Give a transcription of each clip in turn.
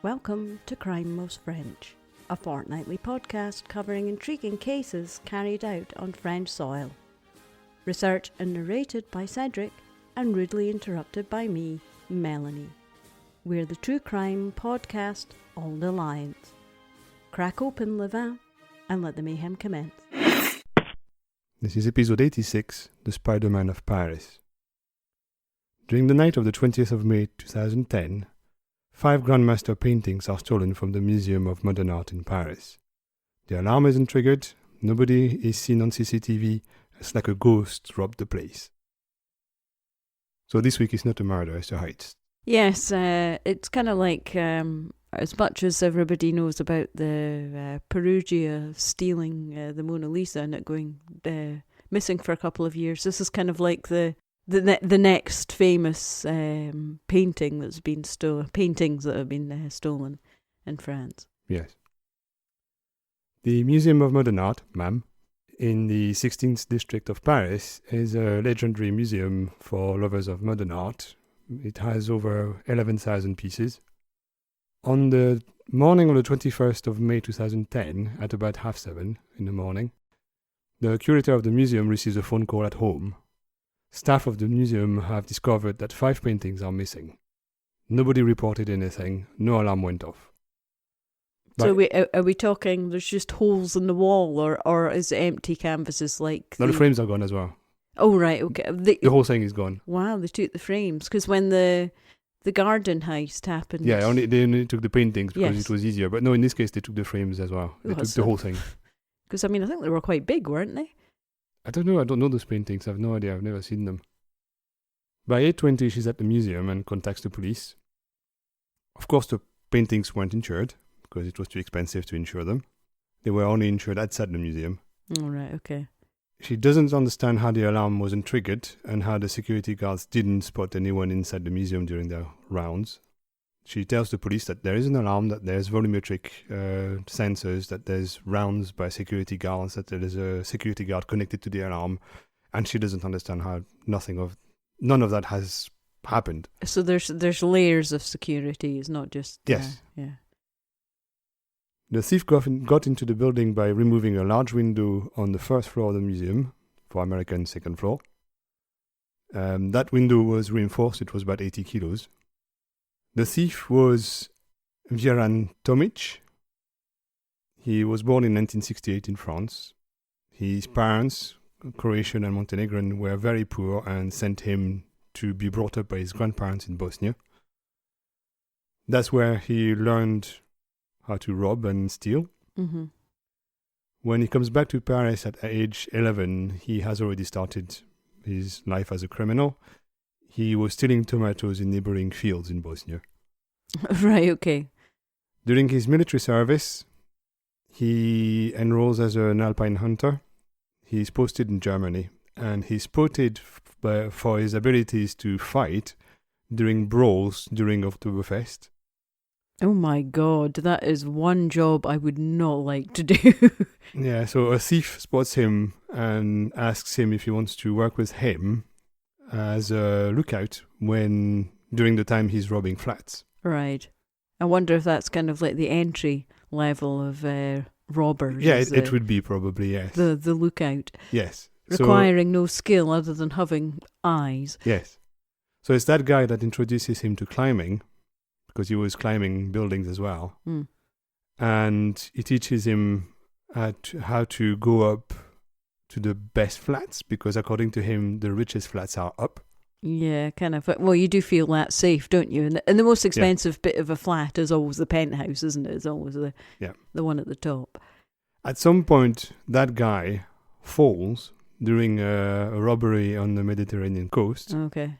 Welcome to Crime Most French, a fortnightly podcast covering intriguing cases carried out on French soil. Researched and narrated by Cedric and rudely interrupted by me, Melanie. We're the true crime podcast on the Alliance. Crack open le vin and let the mayhem commence. This is episode 86, The Spiderman of Paris. During the night of the 20th of May 2010, 5 Grandmaster paintings are stolen from the Museum of Modern Art in Paris. The alarm isn't triggered, nobody is seen on CCTV, it's like a ghost robbed the place. So this week is not a murder, it's a heist. Yes, it's kind of like, as much as everybody knows about the Perugia stealing the Mona Lisa and it going missing for a couple of years, this is kind of like the next famous painting that's been paintings that have been stolen in France. Yes. The Museum of Modern Art, MAM, in the 16th district of Paris is a legendary museum for lovers of modern art. It has over 11,000 pieces. On the morning of the 21st of May 2010, at about 7:30 in the morning, the curator of the museum receives a phone call at home. Staff of the museum have discovered that 5 paintings are missing. Nobody reported anything, no alarm went off. So are we talking there's just holes in the wall or is it empty canvases like... No, the frames are gone as well. Oh, right, okay. The whole thing is gone. Wow, they took the frames. Because when the garden heist happened... Yeah, they only took the paintings because Yes. it was easier. But no, in this case, they took the frames as well. They took the whole thing. Because, I mean, I think they were quite big, weren't they? I don't know those paintings. I have no idea. I've never seen them. By 8:20, she's at the museum and contacts the police. Of course, the paintings weren't insured because it was too expensive to insure them. They were only insured outside the museum. All right, okay. She doesn't understand how the alarm wasn't triggered and how the security guards didn't spot anyone inside the museum during their rounds. She tells the police that there is an alarm, that there's volumetric sensors, that there's rounds by security guards, that there is a security guard connected to the alarm, and she doesn't understand how none of that has happened. So there's layers of security, it's not just... Yes. Yeah. The thief got into the building by removing a large window on the first floor of the museum, for American second floor. That window was reinforced, it was about 80 kilos. The thief was Vieran Tomic. He was born in 1968 in France. His parents, Croatian and Montenegrin, were very poor and sent him to be brought up by his grandparents in Bosnia. That's where he learned how to rob and steal. Mm-hmm. When he comes back to Paris at age 11, he has already started his life as a criminal. He was stealing tomatoes in neighboring fields in Bosnia. Right, okay. During his military service, he enrolls as an alpine hunter. He's posted in Germany, and he's spotted for his abilities to fight during brawls during Oktoberfest. Oh my God, that is one job I would not like to do. Yeah, so a thief spots him and asks him if he wants to work with him as a lookout during the time he's robbing flats. Right. I wonder if that's kind of like the entry level of robbers. Yeah, it would be probably, yes. The lookout. Yes. Requiring no skill other than having eyes. Yes. So it's that guy that introduces him to climbing, because he was climbing buildings as well. Mm. And he teaches him how to go up to the best flats, because according to him, the richest flats are up. Yeah, kind of. Well, you do feel that safe, don't you? And the most expensive bit of a flat is always the penthouse, isn't it? It's always the one at the top. At some point, that guy falls during a robbery on the Mediterranean coast. Okay.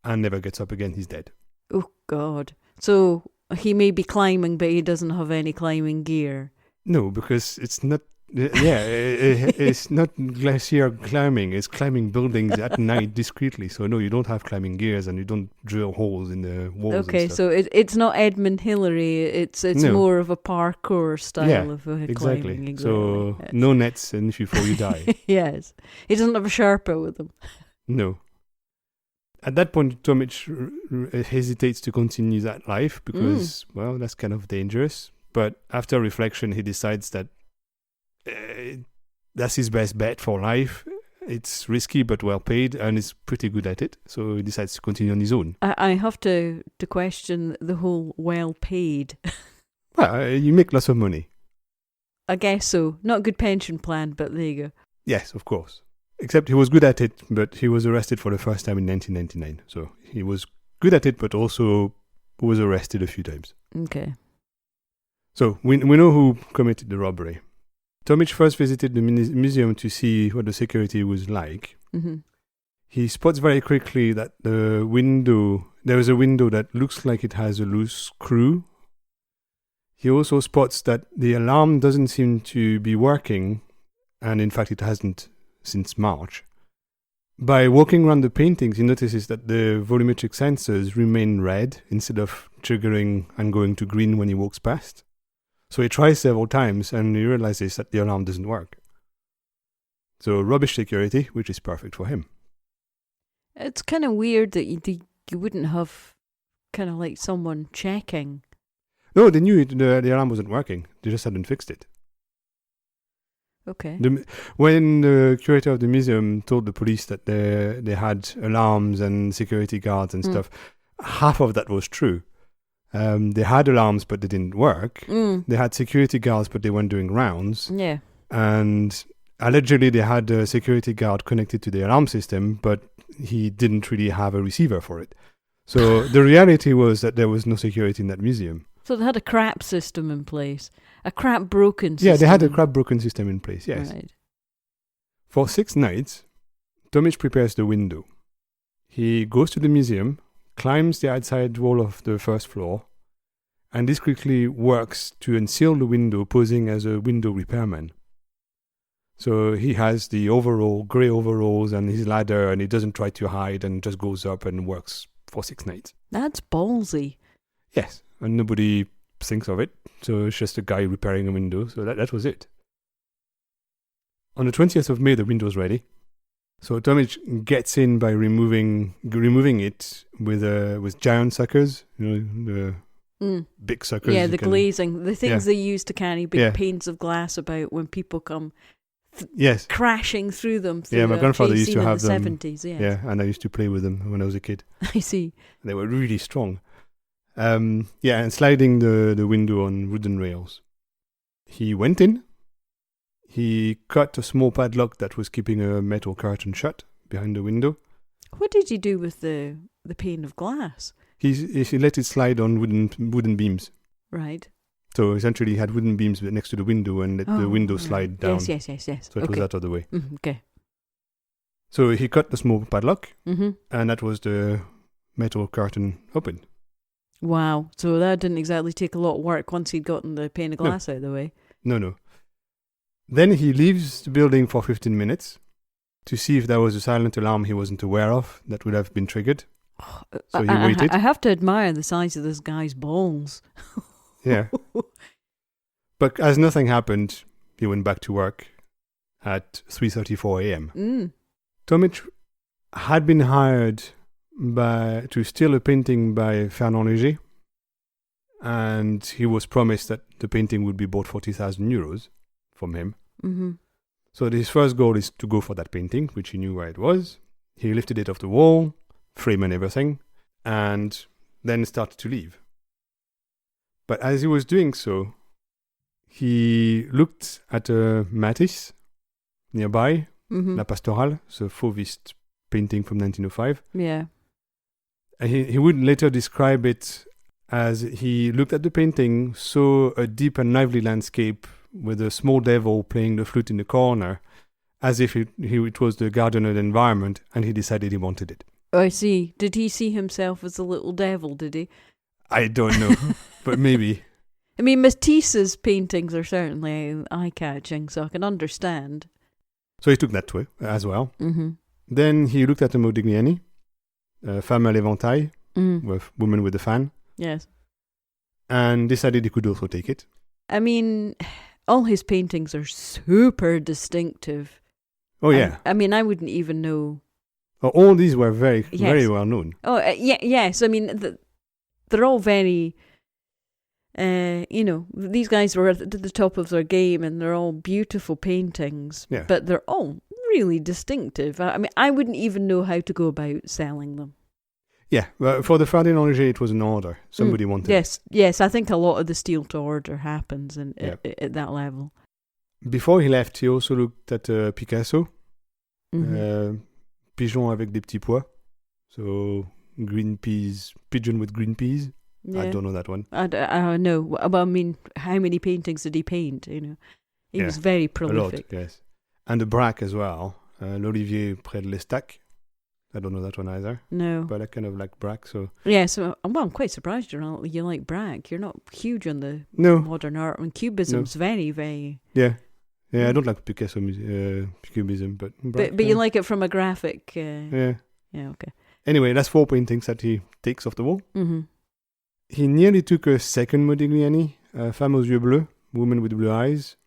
And never gets up again. He's dead. Oh, God. So he may be climbing, but he doesn't have any climbing gear. No, because it's not... it's not glacier climbing. It's climbing buildings at night discreetly. So no, you don't have climbing gears and you don't drill holes in the walls. Okay, and stuff. so it's not Edmund Hillary. It's No. more of a parkour style of climbing. Exactly. So no nets, and if you fall, you die. Yes, he doesn't have a Sherpa with him. No. At that point, Tomic hesitates to continue that life because, well, that's kind of dangerous. But after reflection, he decides that that's his best bet for life. It's risky but well paid, and he's pretty good at it. So he decides to continue on his own. I have to question the whole well paid. Well, you make lots of money. I guess so. Not a good pension plan, but there you go. Yes, of course. Except he was good at it, but he was arrested for the first time in 1999. So he was good at it, but also was arrested a few times. Okay. So we know who committed the robbery. Tomic first visited the museum to see what the security was like. Mm-hmm. He spots very quickly that there is a window that looks like it has a loose screw. He also spots that the alarm doesn't seem to be working, and in fact it hasn't since March. By walking around the paintings, he notices that the volumetric sensors remain red instead of triggering and going to green when he walks past. So he tries several times and he realizes that the alarm doesn't work. So rubbish security, which is perfect for him. It's kind of weird that you wouldn't have kind of like someone checking. No, they knew the alarm wasn't working. They just hadn't fixed it. Okay. When the curator of the museum told the police that they had alarms and security guards and stuff, half of that was true. They had alarms, but they didn't work. They had security guards, but they weren't doing rounds. Yeah. And allegedly, they had a security guard connected to the alarm system, but he didn't really have a receiver for it. So the reality was that there was no security in that museum. So they had a crap system in place. A crap broken system. Yeah, they had a crap broken system in place, yes. Right. For 6 nights, Tomic prepares the window. He goes to the museum, climbs the outside wall of the first floor, and this quickly works to unseal the window, posing as a window repairman. So he has the grey overalls and his ladder, and he doesn't try to hide and just goes up and works for 6 nights. That's ballsy. Yes, and nobody thinks of it. So it's just a guy repairing a window. So that was it. On the 20th of May, the window's ready. So Tomic gets in by removing it with giant suckers, the big suckers. Yeah, the glazing, the things they use to carry big panes of glass about when people come crashing through them. Yeah, my grandfather used to have them. In the 70s, yes. Yeah, and I used to play with them when I was a kid. I see. They were really strong. And sliding the window on wooden rails. He went in. He cut a small padlock that was keeping a metal curtain shut behind the window. What did he do with the pane of glass? He let it slide on wooden beams. Right. So essentially he had wooden beams next to the window and let the window slide down. Yes. So it was out of the way. Okay. So he cut the small padlock, and that was the metal curtain open. Wow. So that didn't exactly take a lot of work once he'd gotten the pane of glass out of the way. No. Then he leaves the building for 15 minutes to see if there was a silent alarm he wasn't aware of that would have been triggered. So he waited. I have to admire the size of this guy's balls. Yeah. But as nothing happened, he went back to work at 3:34 a.m. Tomic had been hired to steal a painting by Fernand Léger, and he was promised that the painting would be bought 40,000 euros from him. So his first goal is to go for that painting, which he knew where it was. He lifted it off the wall, frame and everything, and then started to leave. But as he was doing so, he looked at a Matisse nearby, La Pastorale, the Fauvist painting from 1905. Yeah. And he would later describe it as he looked at the painting, saw a deep and lively landscape with a small devil playing the flute in the corner, as if it was the garden of the environment, and he decided he wanted it. Oh, I see. Did he see himself as a little devil, did he? I don't know, but maybe. I mean, Matisse's paintings are certainly eye-catching, so I can understand. So he took that way as well. Then he looked at the Modigliani, Femme à l'éventail, with Woman with a Fan. Yes. And decided he could also take it. I mean, all his paintings are super distinctive. Oh, yeah. I mean, I wouldn't even know All these were very well known. Oh, yes. I mean, they're all very, these guys were at the top of their game, and they're all beautiful paintings, but they're all really distinctive. I mean, I wouldn't even know how to go about selling them. Yeah, but for the Fardin Langer, it was an order. Somebody wanted it. Yes, I think a lot of the steel to order happens at that level. Before he left, he also looked at Picasso. Pigeon avec des petits pois. So, green peas, pigeon with green peas. Yeah. I don't know that one. I don't know. Well, I mean, how many paintings did he paint? He was very prolific. A lot, yes. And the Braque as well. L'Olivier près de l'Estac. I don't know that one either. No. But I kind of like Braque, so... Yeah, so, I'm quite surprised you like Braque. You're not huge on the modern art. And Cubism's very, very... Yeah, I don't like Picasso Cubism, but... Braque, but you like it from a graphic... Yeah, okay. Anyway, that's 4 paintings that he takes off the wall. Mm-hmm. He nearly took a second Modigliani, Femme aux yeux bleus, Woman with Blue Eyes.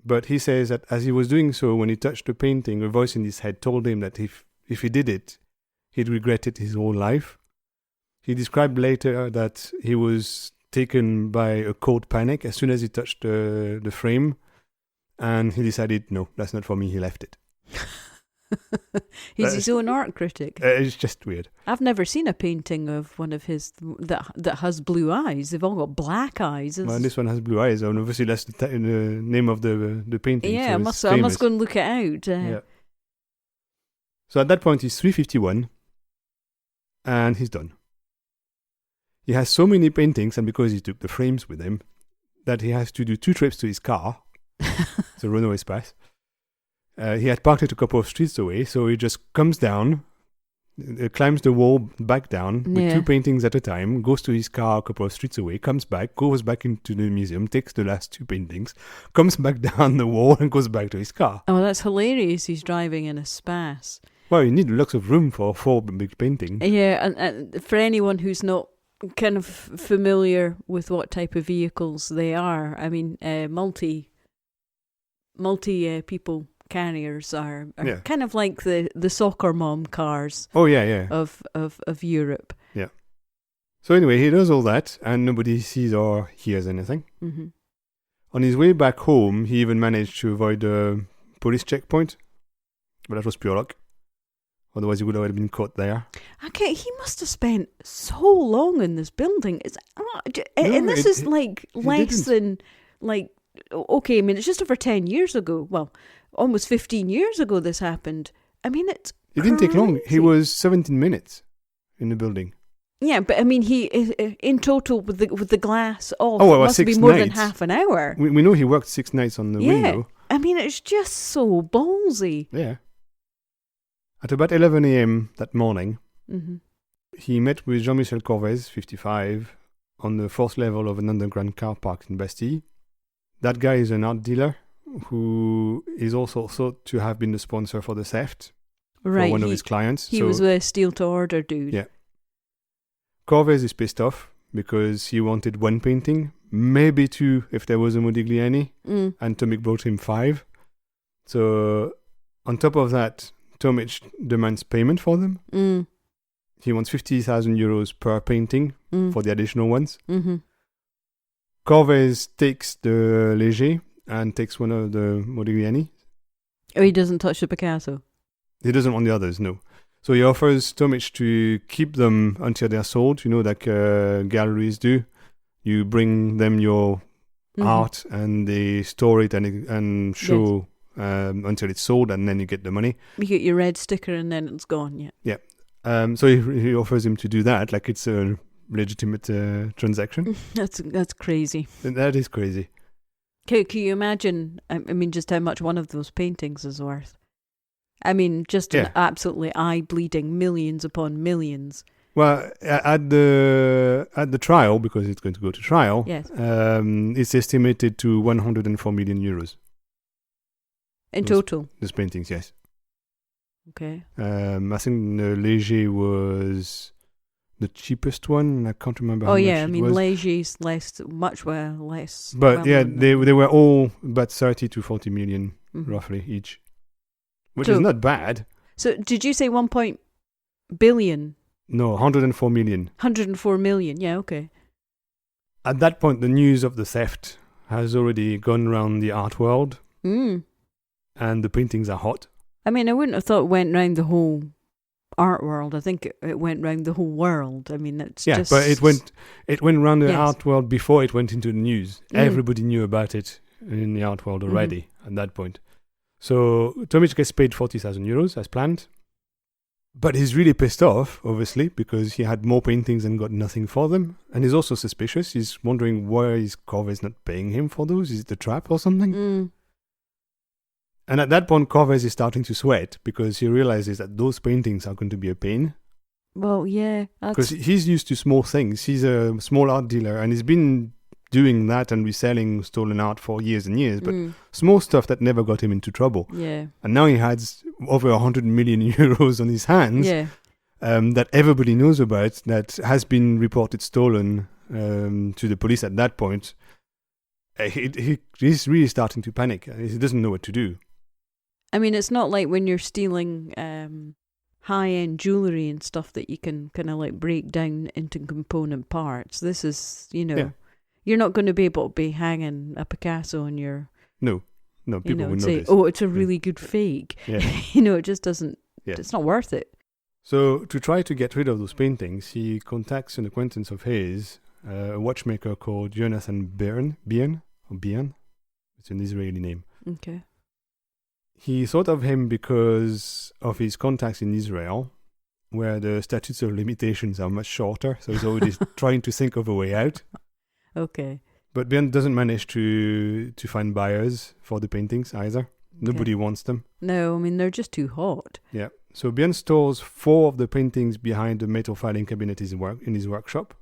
But he says that as he was doing so, when he touched the painting, a voice in his head told him that if he did it, he'd regret it his whole life. He described later that he was taken by a cold panic as soon as he touched the frame, and he decided, no, that's not for me, he left it. He's his own art critic. It's just weird. I've never seen a painting of one of his that has blue eyes. They've all got black eyes. Well, this one has blue eyes, and obviously that's the name of the painting. Yeah, so I must go and look it out. Yeah. So at that point, he's 351, and he's done. He has so many paintings, and because he took the frames with him, that he has to do 2 trips to his car, the Renault Espace. He had parked it a couple of streets away, so he just comes down, climbs the wall back down with 2 paintings at a time, goes to his car a couple of streets away, comes back, goes back into the museum, takes the last 2 paintings, comes back down the wall and goes back to his car. Oh, that's hilarious. He's driving in a Spas. Well, you need lots of room for 4 big paintings. Yeah, and for anyone who's not kind of familiar with what type of vehicles they are, I mean, multi people carriers are kind of like the soccer mom cars. Oh yeah. Of Europe. Yeah. So anyway, he does all that, and nobody sees or hears anything. Mm-hmm. On his way back home, he even managed to avoid a police checkpoint, but that was pure luck. Otherwise, he would have been caught there. Okay, he must have spent so long in this building. Is like less than like. Okay, I mean, it's just over 10 years ago. Well, almost 15 years ago this happened. I mean, it didn't take long. He was 17 minutes in the building. Yeah, but I mean, he in total with the glass off, it must be more than half an hour. We know he worked 6 nights on the window. I mean, it's just so ballsy. Yeah. At about 11 a.m. that morning, he met with Jean-Michel Corvez, 55, on the 4th level of an underground car park in Bastille. That guy is an art dealer who is also thought to have been the sponsor for the theft for one of his clients. He was a steel to order dude. Yeah. Corvez is pissed off because he wanted 1 painting, maybe 2 if there was a Modigliani, and Tomic brought him 5. So on top of that, Tomic demands payment for them. He wants 50,000 euros per painting for the additional ones. Mm-hmm. Corvez takes the Léger and takes one of the Modigliani. Oh, he doesn't touch the Picasso? He doesn't want the others, no. So he offers Tomic to keep them until they're sold, like galleries do. You bring them your art and they store it and show until it's sold, and then you get the money. You get your red sticker and then it's gone, Yeah. So he offers him to do that, like it's a legitimate transaction. That's crazy. That is crazy. Can you imagine, I mean, just how much one of those paintings is worth? I mean, just an absolutely eye-bleeding millions upon millions. Well, at the trial, because it's going to go to trial, it's estimated to 104 million euros. In total? Those paintings, yes. Okay. I think the Léger was the cheapest one. I can't remember how much it was. I mean, Léger's much less. But they were all about 30 to 40 million, roughly, each. Which is not bad. So did you say 1.4 billion. No, 104 million. 104 million, yeah, okay. At that point, the news of the theft has already gone around the art world, and the paintings are hot. I mean, I wouldn't have thought it went round the whole art world. I think it went round the whole world. I mean, it's just... Yeah, but it went around the art world before it went into the news. Everybody knew about it in the art world already at that point. So Tomic gets paid 40,000 euros as planned. But he's really pissed off, obviously, because he had more paintings and got nothing for them. And he's also suspicious. He's wondering why is Corvez not paying him for those? Is it a trap or something? And at that point, Corvez is starting to sweat because he realizes that those paintings are going to be a pain. Well, yeah. Because he's used to small things. He's a small art dealer and he's been doing that and reselling stolen art for years and years. But small stuff that never got him into trouble. Yeah. And now he has over 100 million euros on his hands that everybody knows about, that has been reported stolen to the police at that point. He's really starting to panic. He doesn't know what to do. I mean, it's not like when you're stealing high-end jewellery and stuff that you can kind of like break down into component parts. This is, you're not going to be able to be hanging a Picasso on your... No, people would say, oh, it's a really good fake. Yeah. It just doesn't, it's not worth it. So to try to get rid of those paintings, he contacts an acquaintance of his, a watchmaker called Jonathan Bian. It's an Israeli name. Okay. He thought of him because of his contacts in Israel, where the statutes of limitations are much shorter. So he's already trying to think of a way out. Okay. But Bian doesn't manage to find buyers for the paintings either. Nobody wants them. No, I mean, they're just too hot. Yeah. So Bian stores 4 of the paintings behind the metal filing cabinet in his workshop.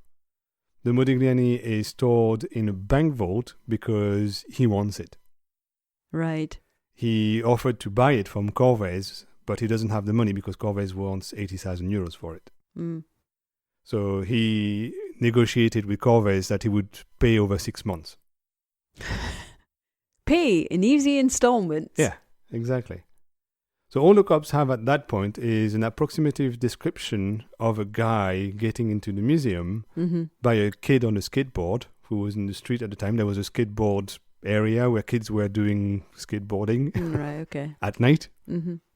The Modigliani is stored in a bank vault because he wants it. Right. He offered to buy it from Corvez, but he doesn't have the money because Corvez wants 80,000 euros for it. So he negotiated with Corvez that he would pay over 6 months. Pay in easy installments. Yeah, exactly. So all the cops have at that point is an approximative description of a guy getting into the museum by a kid on a skateboard who was in the street at the time. There was a skateboard area where kids were doing skateboarding at night.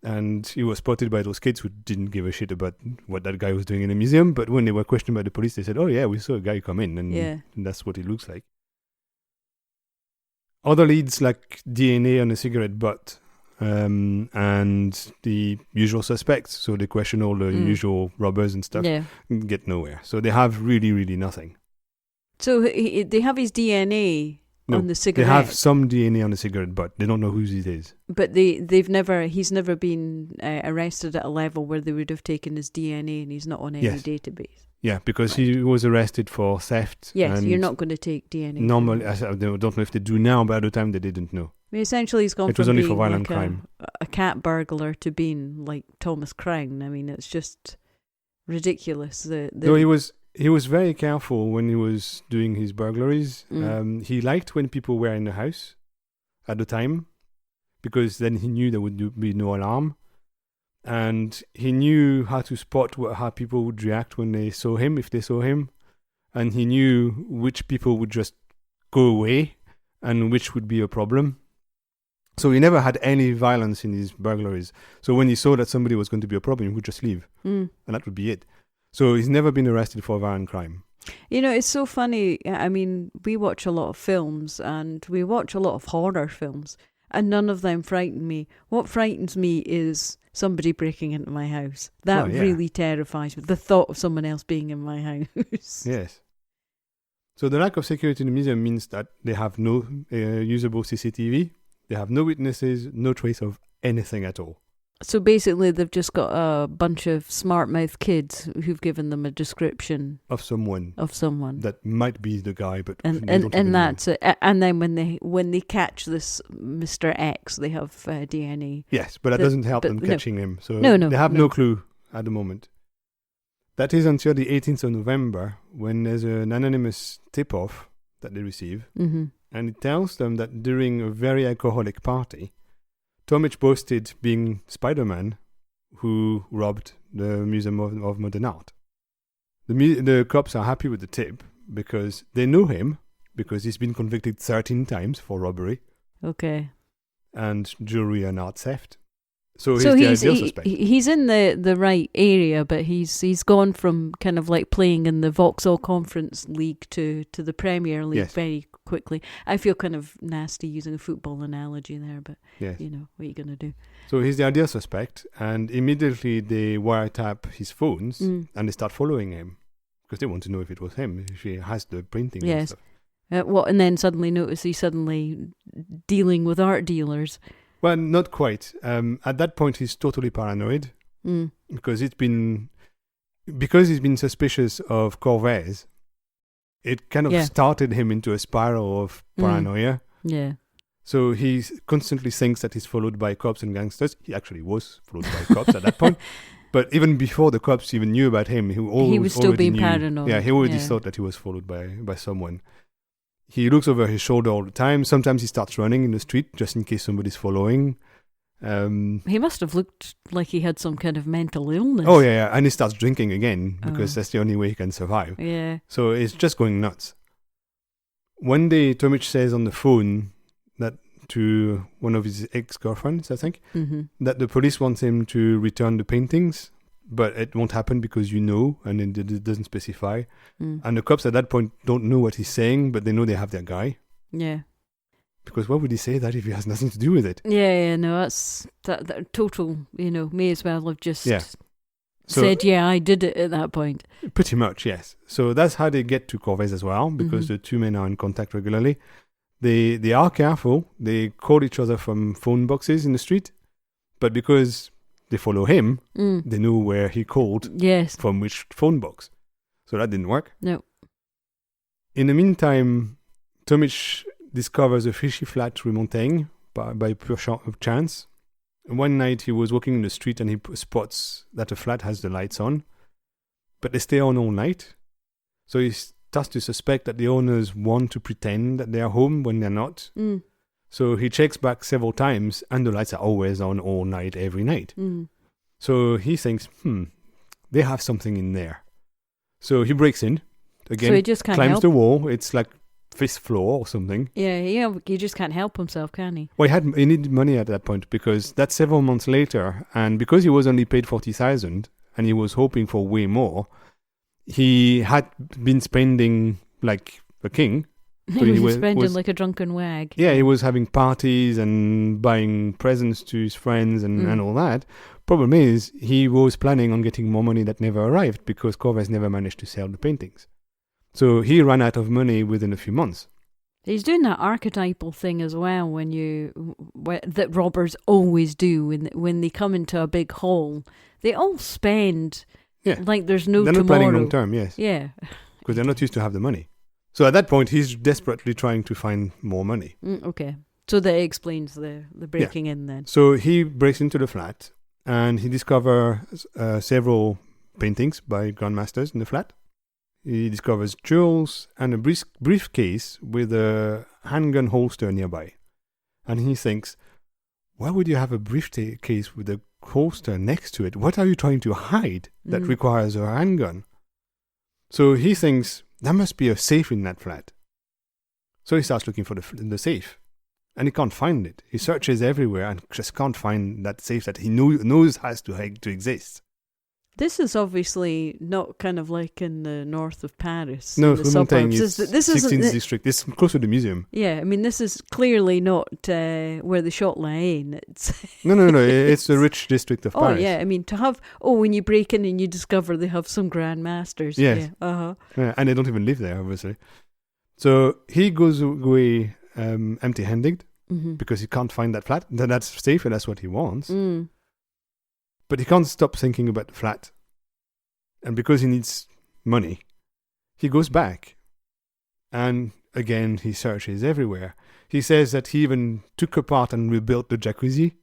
And he was spotted by those kids who didn't give a shit about what that guy was doing in the museum. But when they were questioned by the police, they said, oh yeah, we saw a guy come in and that's what it looks like. Other leads like DNA on a cigarette butt and the usual suspects. So they question all the usual robbers and stuff. Get nowhere. So they have really, really nothing. So they have his DNA... No, on the cigarette. They have some DNA on the cigarette, but they don't know whose it is. But he's never been arrested at a level where they would have taken his DNA, and he's not on any database. Yeah, because he was arrested for theft. Yes, you're not going to take DNA. Normally, I don't know if they do now, but at the time they didn't know. I mean, essentially, he's gone from being for violent crime. A cat burglar to being like Thomas Crown. I mean, it's just ridiculous. No, he was very careful when he was doing his burglaries. He liked when people were in the house at the time because then he knew there would be no alarm. And he knew how to spot how people would react when they saw him, if they saw him. And he knew which people would just go away and which would be a problem. So he never had any violence in his burglaries. So when he saw that somebody was going to be a problem, he would just leave. And that would be it. So he's never been arrested for violent crime. It's so funny. I mean, we watch a lot of films and we watch a lot of horror films and none of them frighten me. What frightens me is somebody breaking into my house. That really terrifies me. The thought of someone else being in my house. Yes. So the lack of security in the museum means that they have no usable CCTV. They have no witnesses, no trace of anything at all. So basically, they've just got a bunch of smart-mouthed kids who've given them a description of someone that might be the guy, but and that's it. And then when they catch this Mr. X, they have DNA. Yes, but that doesn't help them catching him. So they have no clue at the moment. That is until the 18th of November, when there's an anonymous tip-off that they receive, and it tells them that during a very alcoholic party, Tomic boasted being Spiderman who robbed the Museum of Modern Art. The cops are happy with the tip because they know him, because he's been convicted 13 times for robbery. Okay. And jewelry and art theft. So he's the ideal suspect. He's in the right area, but he's gone from kind of like playing in the Vauxhall Conference League to the Premier League very quickly. I feel kind of nasty using a football analogy there, but what are you going to do? So he's the ideal suspect, and immediately they wiretap his phones and they start following him because they want to know if it was him, if he has the printing and stuff. And then suddenly notice he's suddenly dealing with art dealers. Well, not quite. At that point, he's totally paranoid because he's been suspicious of Corvez. It kind of started him into a spiral of paranoia. Yeah. So he constantly thinks that he's followed by cops and gangsters. He actually was followed by cops at that point. But even before the cops even knew about him, he was still being paranoid. Yeah, he already thought that he was followed by someone. He looks over his shoulder all the time. Sometimes he starts running in the street just in case somebody's following. He must have looked like he had some kind of mental illness. Oh, yeah. And he starts drinking again because that's the only way he can survive. Yeah. So it's just going nuts. One day, Tomic says on the phone that to one of his ex-girlfriends, I think, that the police want him to return the paintings. But it won't happen because and it doesn't specify. And the cops at that point don't know what he's saying, but they know they have their guy. Yeah. Because why would he say that if he has nothing to do with it? Yeah, no, that's that total, may as well have just said, I did it at that point. Pretty much, yes. So that's how they get to Corvez as well, because the two men are in contact regularly. They are careful. They call each other from phone boxes in the street, but because they follow him, they know where he called from which phone box. So that didn't work. No. In the meantime, Tomic discovers a fishy flat through Montaigne by pure chance. One night he was walking in the street and he spots that a flat has the lights on, but they stay on all night. So he starts to suspect that the owners want to pretend that they are home when they're not. So he checks back several times, and the lights are always on all night, every night. So he thinks, they have something in there. So he breaks in, again, so he just climbs the wall. It's like 5th floor or something. Yeah, he just can't help himself, can he? Well, he needed money at that point, because that's several months later, and because he was only paid 40,000, and he was hoping for way more, he had been spending like a king. So he was spending like a drunken wag. Yeah, he was having parties and buying presents to his friends and all that. Problem is, he was planning on getting more money that never arrived because Corvez never managed to sell the paintings. So he ran out of money within a few months. He's doing that archetypal thing as well that robbers always do when they come into a big hall. They all spend like there's no tomorrow. They're not planning long term, yes. Yeah. Because they're not used to have the money. So at that point, he's desperately trying to find more money. Okay. So that explains the breaking in then. So he breaks into the flat and he discovers several paintings by grandmasters in the flat. He discovers jewels and a briefcase with a handgun holster nearby. And he thinks, why would you have a briefcase with a holster next to it? What are you trying to hide that requires a handgun? So he thinks, there must be a safe in that flat. So he starts looking for the safe. And he can't find it. He searches everywhere and just can't find that safe that he knows has to exist. This is obviously not kind of like in the north of Paris. No, Montaigne is 16th district. It's close to the museum. Yeah, I mean, this is clearly not where they shot Laine. It's No. It's the rich district of Paris. Oh, yeah. I mean, to have... when you break in and you discover they have some grand masters. Yes. Yeah, yeah, and they don't even live there, obviously. So he goes away empty-handed because he can't find that flat. That's safe and that's what he wants. But he can't stop thinking about the flat. And because he needs money, he goes back. And again, he searches everywhere. He says that he even took apart and rebuilt the jacuzzi,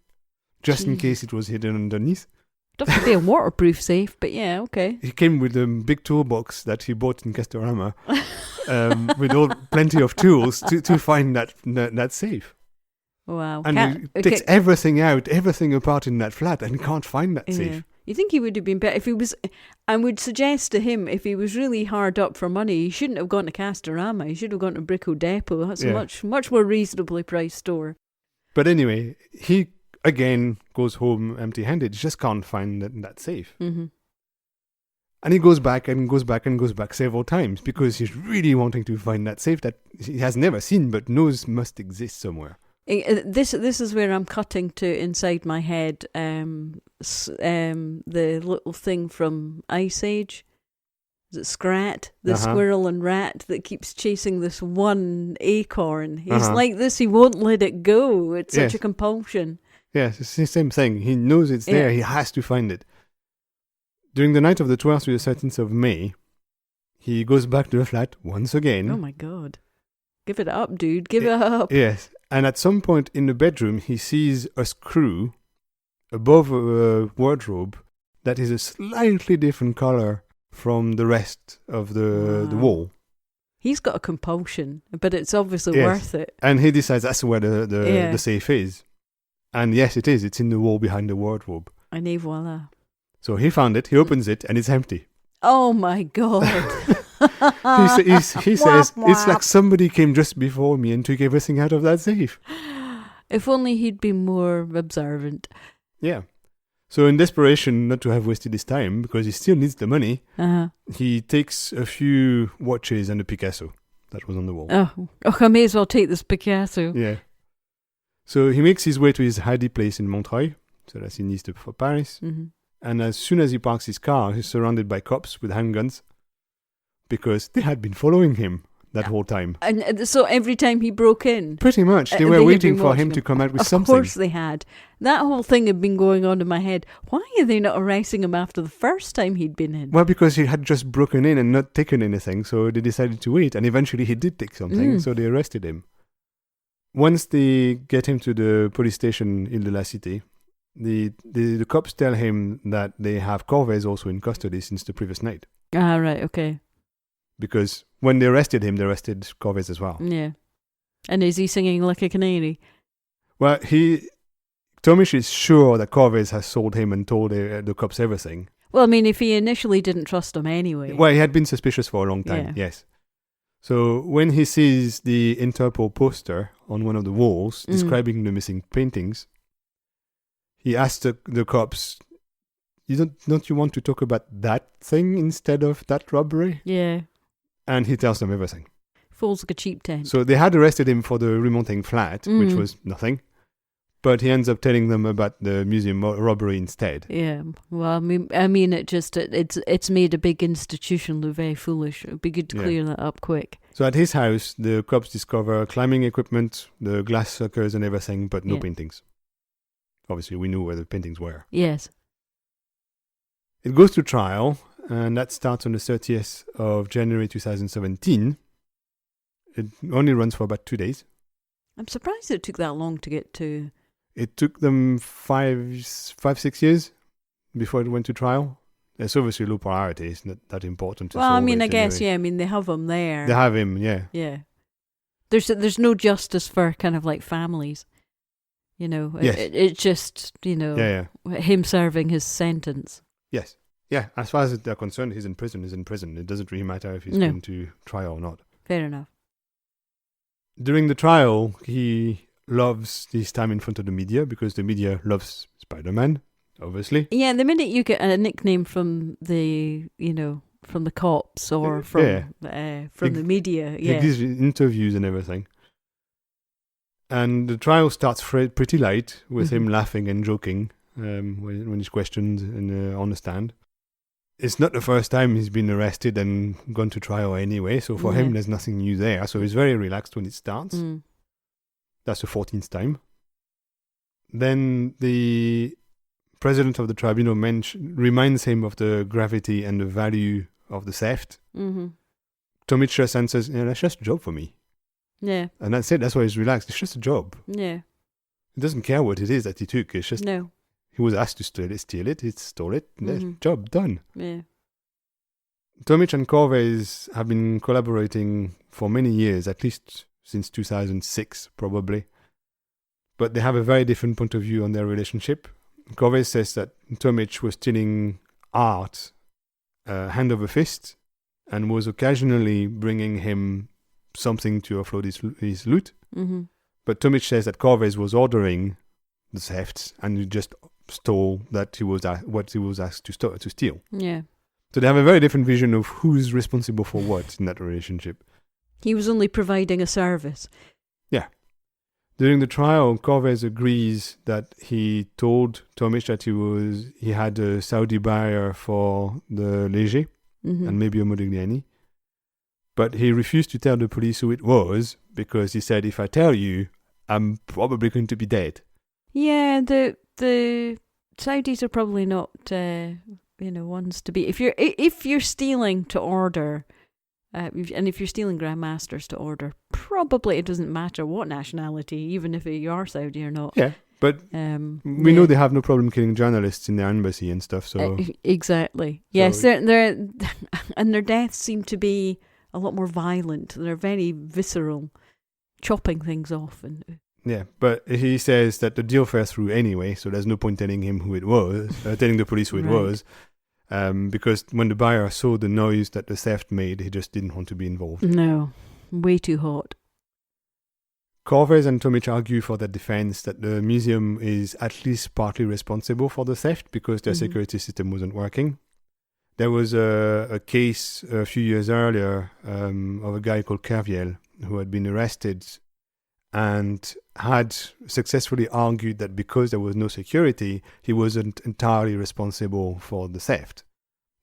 just in case it was hidden underneath. It'd have to be a waterproof safe, but yeah, okay. He came with a big toolbox that he bought in Castorama, with plenty of tools to find that safe. Wow. And he takes everything apart in that flat and can't find that safe. You think he would have been better if he was... I would suggest to him, if he was really hard up for money, he shouldn't have gone to Castorama. He should have gone to Brico Depot. That's a much more reasonably priced store. But anyway, he again goes home empty-handed. He just can't find that safe. Mm-hmm. And he goes back and goes back and goes back several times because he's really wanting to find that safe that he has never seen but knows must exist somewhere. This is where I'm cutting to inside my head the little thing from Ice Age. Is it Scrat? The squirrel and rat that keeps chasing this one acorn. He's like this, he won't let it go. It's such a compulsion. Yes, it's the same thing. He knows it's there. He has to find it. During the night of the 12th to the 13th of May, he goes back to the flat once again. Oh my God. Give it up, dude. Give it up. Yes. And at some point in the bedroom, he sees a screw above a wardrobe that is a slightly different color from the rest of the wall. He's got a compulsion, but it's obviously worth it. And he decides that's where the safe is. And yes, it is. It's in the wall behind the wardrobe. And voila. So he found it, he opens it, and it's empty. Oh my God. he says, it's like somebody came just before me and took everything out of that safe. If only he'd been more observant. Yeah. So in desperation not to have wasted his time, because he still needs the money, he takes a few watches and a Picasso that was on the wall. Oh, I may as well take this Picasso. Yeah. So he makes his way to his hiding place in Montreuil, so that's in east of Paris. Mm-hmm. And as soon as he parks his car, he's surrounded by cops with handguns because they had been following him that whole time. And so every time he broke in? Pretty much. They were waiting for him to come out with something. Of course they had. That whole thing had been going on in my head. Why are they not arresting him after the first time he'd been in? Well, because he had just broken in and not taken anything, so they decided to wait. And eventually he did take something, so they arrested him. Once they get him to the police station in La Cité, the cops tell him that they have Corvez also in custody since the previous night. Ah, right, okay. Because when they arrested him, they arrested Corvez as well. Yeah. And is he singing like a canary? Well, Tomish is sure that Corvez has sold him and told the cops everything. Well, I mean, if he initially didn't trust him anyway. Well, he had been suspicious for a long time, yes. So when he sees the Interpol poster on one of the walls describing the missing paintings, he asks the cops, don't you want to talk about that thing instead of that robbery? Yeah. And he tells them everything. Falls like a cheap tent. So they had arrested him for the remonting flat, which was nothing. But he ends up telling them about the museum robbery instead. Yeah. Well, I mean, it's made a big institution look very foolish. It would be good to clear that up quick. So at his house, the cops discover climbing equipment, the glass suckers and everything, but no paintings. Obviously, we knew where the paintings were. Yes. It goes to trial, and that starts on the 30th of January 2017. It only runs for about 2 days. I'm surprised it took that long to get to... It took them 5-6 years before it went to trial. It's obviously low priority. It's not that important to solve I mean, it I guess, anyway. I mean, they have him there. They have him, yeah. Yeah. There's no justice for kind of like families. You know, yes. It's just, him serving his sentence. Yes. Yeah, as far as they're concerned, he's in prison. It doesn't really matter if he's going to trial or not. Fair enough. During the trial, he loves his time in front of the media because the media loves Spiderman, obviously. Yeah, the minute you get a nickname from the cops or from the media, he gives interviews and everything. And the trial starts pretty light with him laughing and joking when he's questioned on the stand. It's not the first time he's been arrested and gone to trial anyway, so for him there's nothing new there. So he's very relaxed when it starts. That's the 14th time. Then the president of the tribunal reminds him of the gravity and the value of the theft. Tomic just answers, that's just a job for me. Yeah. And that's it. That's why he's relaxed. It's just a job. Yeah. He doesn't care what it is that he took. It's just... No. He was asked to steal it. He stole it. Job done. Yeah. Tomic and Corvez have been collaborating for many years, at least since 2006, probably. But they have a very different point of view on their relationship. Corvez says that Tomic was stealing art hand over fist and was occasionally bringing him something to offload his loot. Mm-hmm. But Tomic says that Corvez was ordering the thefts and he just stole what he was asked to steal. Yeah. So they have a very different vision of who's responsible for what in that relationship. He was only providing a service. Yeah. During the trial, Corvez agrees that he told Tomic that he had a Saudi buyer for the Léger and maybe a Modigliani. But he refused to tell the police who it was because he said, if I tell you, I'm probably going to be dead. Yeah, the Saudis are probably not ones to be. If you're stealing to order, and if you're stealing grandmasters to order, probably it doesn't matter what nationality, even if you are Saudi or not. Yeah, but we know they have no problem killing journalists in their embassy and stuff. So exactly, yes, they're and their deaths seem to be a lot more violent. They're very visceral, chopping things off and. Yeah, but he says that the deal fell through anyway, so there's no point telling him who it was, telling the police who it was, because when the buyer saw the noise that the theft made, he just didn't want to be involved. No, way too hot. Corvez and Tomic argue for their defense that the museum is at least partly responsible for the theft because their security system wasn't working. There was a case a few years earlier of a guy called Kerviel who had been arrested and had successfully argued that because there was no security, he wasn't entirely responsible for the theft.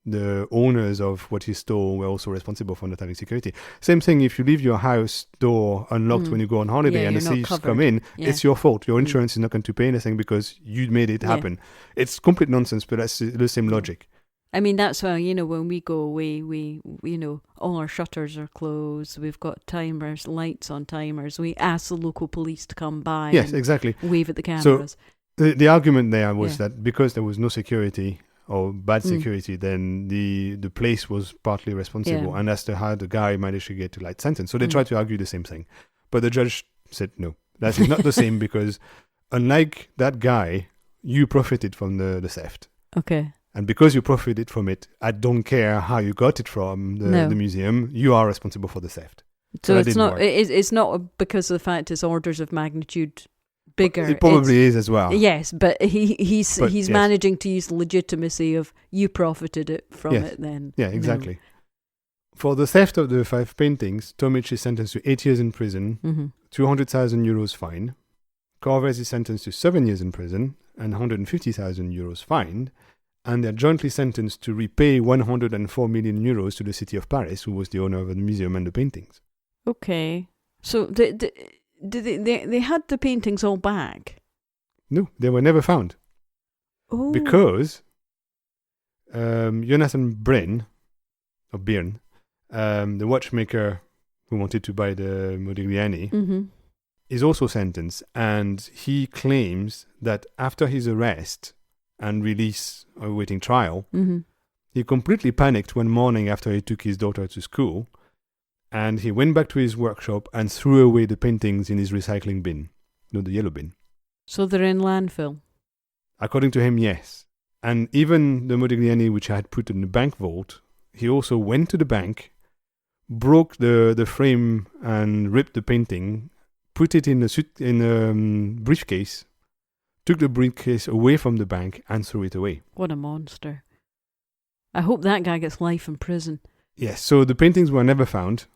The owners of what he stole were also responsible for not having security. Same thing, if you leave your house door unlocked when you go on holiday and the thieves come in, it's your fault. Your insurance is not going to pay anything because you made it happen. It's complete nonsense, but that's the same logic. I mean, that's why, when we go away, we all our shutters are closed. We've got timers, lights on timers. We ask the local police to come by. Yes, exactly. Wave at the cameras. So the argument there was that because there was no security or bad security, then the place was partly responsible. And as to how the guy managed to get a light sentence. So they tried to argue the same thing. But the judge said, no, that is not the same because unlike that guy, you profited from the theft. Okay. And because you profited from it, I don't care how you got it from the museum. You are responsible for the theft. So it's not. It's not because of the fact it's orders of magnitude bigger. It probably is as well. Yes, but he's managing to use the legitimacy of you profited it from it. Then exactly. For the theft of the 5 paintings, Tomic is sentenced to 8 years in prison, 200,000 euros fine. Corvez is sentenced to 7 years in prison and 150,000 euros fine. And they're jointly sentenced to repay 104 million euros to the city of Paris, who was the owner of the museum and the paintings. Okay. So they had the paintings all back? No, they were never found. Oh. Because Jonathan Byrne, the watchmaker who wanted to buy the Modigliani, is also sentenced. And he claims that after his arrest and release awaiting trial, he completely panicked one morning after he took his daughter to school, and he went back to his workshop and threw away the paintings in his recycling bin, the yellow bin. So they're in landfill? According to him, yes. And even the Modigliani, which I had put in the bank vault, he also went to the bank, broke the frame and ripped the painting, put it in a briefcase, took the briefcase away from the bank and threw it away. What a monster. I hope that guy gets life in prison. Yes, so the paintings were never found.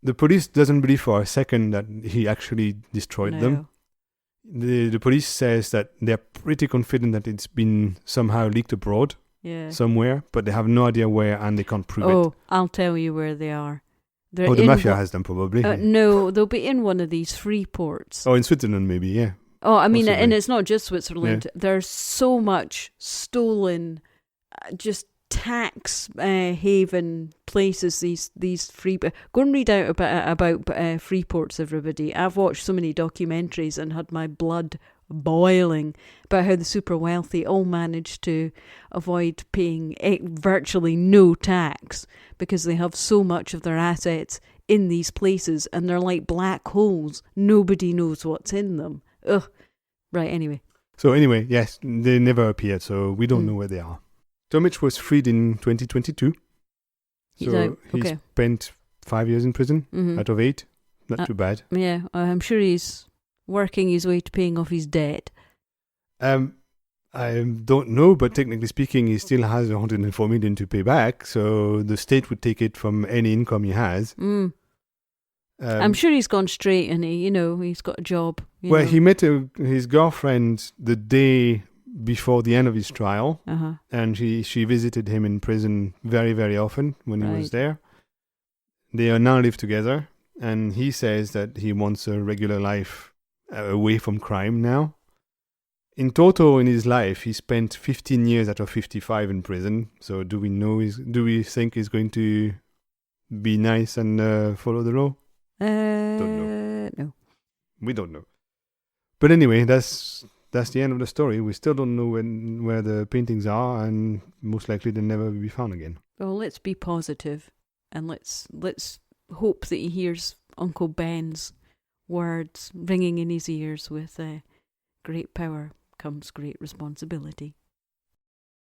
The police doesn't believe for a second that he actually destroyed them. The police says that they're pretty confident that it's been somehow leaked abroad somewhere, but they have no idea where and they can't prove it. Oh, I'll tell you where they are. The mafia has them probably. No, they'll be in one of these free ports. Oh, in Switzerland maybe, yeah. Oh, I mean, and it's not just Switzerland. Yeah. There's so much stolen, just tax haven places. These free. Go and read out about free ports, everybody. I've watched so many documentaries and had my blood boiling about how the super wealthy all manage to avoid paying virtually no tax because they have so much of their assets in these places, and they're like black holes. Nobody knows what's in them. Ugh. Right, anyway. So anyway, yes, they never appeared, so we don't Mm. know where they are. Tomic was freed in 2022. He's So out. he Okay. spent 5 years in prison Mhm. out of 8. Not too bad. Yeah, I'm sure he's working his way to paying off his debt. I don't know, but technically speaking, he still has 104 million to pay back. So the state would take it from any income he has. Mm. I'm sure he's gone straight and he's got a job. He met his girlfriend the day before the end of his trial. Uh-huh. And she visited him in prison very, very often when he was there. They are now live together. And he says that he wants a regular life away from crime now. In total, in his life, he spent 15 years out of 55 in prison. So do we think he's going to be nice and follow the law? Don't know. No. We don't know. But anyway, that's the end of the story. We still don't know where the paintings are, and most likely they'll never be found again. Well, let's be positive, and let's hope that he hears Uncle Ben's words ringing in his ears with great power comes great responsibility.